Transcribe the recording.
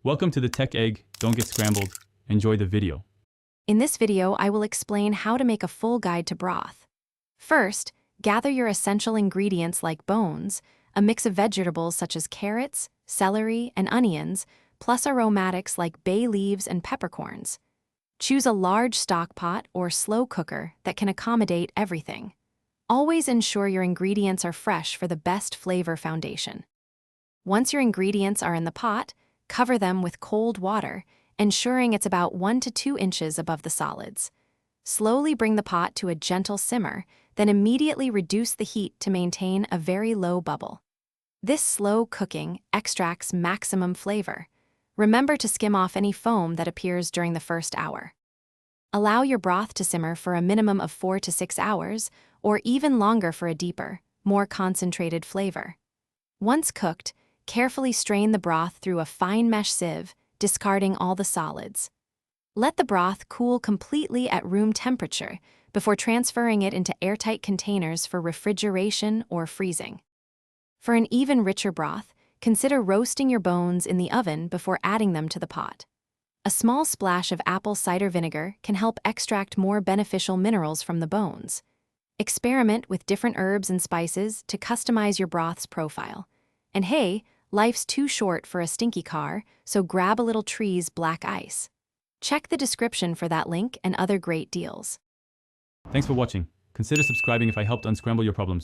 Welcome to the Tech Egg. Don't get scrambled. Enjoy the video. In this video, I will explain how to make a full guide to broth. First, gather your essential ingredients like bones, a mix of vegetables such as carrots, celery, and onions, plus aromatics like bay leaves and peppercorns. Choose a large stock pot or slow cooker that can accommodate everything. Always ensure your ingredients are fresh for the best flavor foundation. Once your ingredients are in the pot, cover them with cold water, ensuring it's about 1 to 2 inches above the solids. Slowly bring the pot to a gentle simmer, then immediately reduce the heat to maintain a very low bubble. This slow cooking extracts maximum flavor. Remember to skim off any foam that appears during the first hour. Allow your broth to simmer for a minimum of 4 to 6 hours, or even longer for a deeper, more concentrated flavor. Once cooked, carefully strain the broth through a fine mesh sieve, discarding all the solids. Let the broth cool completely at room temperature before transferring it into airtight containers for refrigeration or freezing. For an even richer broth, consider roasting your bones in the oven before adding them to the pot. A small splash of apple cider vinegar can help extract more beneficial minerals from the bones. Experiment with different herbs and spices to customize your broth's profile. And hey, life's too short for a stinky car, so grab a little Tree's black ice. Check the description for that link and other great deals. Thanks for watching. Consider subscribing if I helped unscramble your problems.